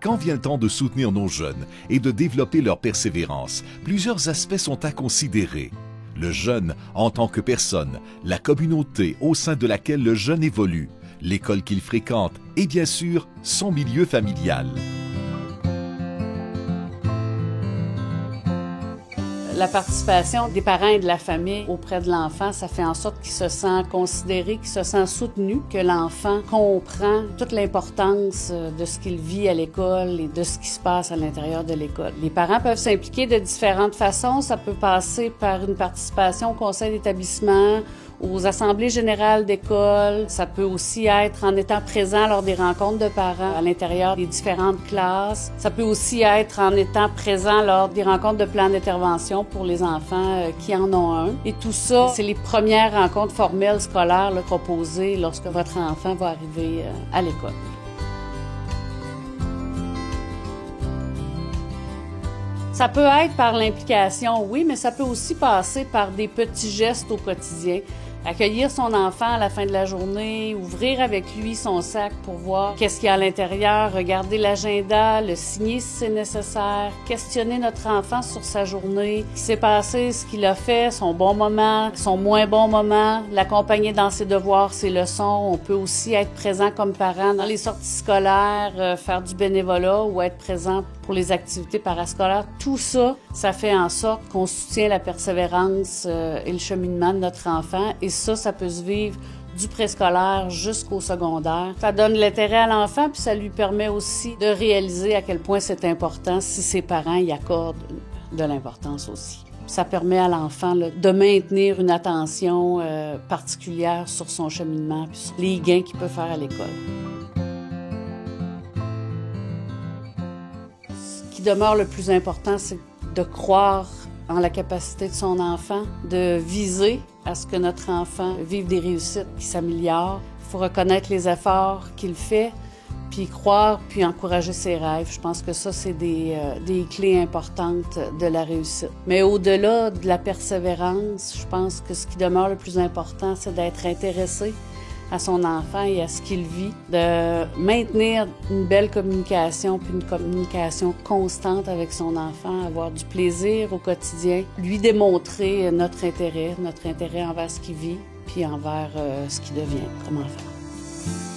Quand vient le temps de soutenir nos jeunes et de développer leur persévérance, plusieurs aspects sont à considérer. Le jeune en tant que personne, la communauté au sein de laquelle le jeune évolue, l'école qu'il fréquente et bien sûr son milieu familial. La participation des parents et de la famille auprès de l'enfant, ça fait en sorte qu'il se sent considéré, qu'il se sent soutenu, que l'enfant comprend toute l'importance de ce qu'il vit à l'école et de ce qui se passe à l'intérieur de l'école. Les parents peuvent s'impliquer de différentes façons. Ça peut passer par une participation au conseil d'établissement, aux assemblées générales d'école. Ça peut aussi être en étant présent lors des rencontres de parents à l'intérieur des différentes classes. Ça peut aussi être en étant présent lors des rencontres de plan d'intervention pour les enfants qui en ont un. Et tout ça, c'est les premières rencontres formelles scolaires proposées lorsque votre enfant va arriver à l'école. Ça peut être par l'implication, oui, mais ça peut aussi passer par des petits gestes au quotidien. Accueillir son enfant à la fin de la journée, ouvrir avec lui son sac pour voir qu'est-ce qu'il y a à l'intérieur, regarder l'agenda, le signer si c'est nécessaire, questionner notre enfant sur sa journée, ce qui s'est passé, ce qu'il a fait, son bon moment, son moins bon moment, l'accompagner dans ses devoirs, ses leçons. On peut aussi être présent comme parent dans les sorties scolaires, faire du bénévolat ou être présent pour les activités parascolaires. Tout ça, ça fait en sorte qu'on soutient la persévérance et le cheminement de notre enfant. Et ça peut se vivre du préscolaire jusqu'au secondaire. Ça donne l'intérêt à l'enfant, puis ça lui permet aussi de réaliser à quel point c'est important si ses parents y accordent de l'importance aussi. Ça permet à l'enfant de maintenir une attention particulière sur son cheminement, puis sur les gains qu'il peut faire à l'école. Ce qui demeure le plus important, c'est de croire en la capacité de son enfant, de viser à ce que notre enfant vive des réussites qui s'améliorent. Il faut reconnaître les efforts qu'il fait, puis croire, puis encourager ses rêves. Je pense que ça, c'est des clés importantes de la réussite. Mais au-delà de la persévérance, je pense que ce qui demeure le plus important, c'est d'être intéressé à son enfant et à ce qu'il vit, de maintenir une belle communication, puis une communication constante avec son enfant, avoir du plaisir au quotidien, lui démontrer notre intérêt envers ce qu'il vit, puis envers ce qu'il devient comme enfant.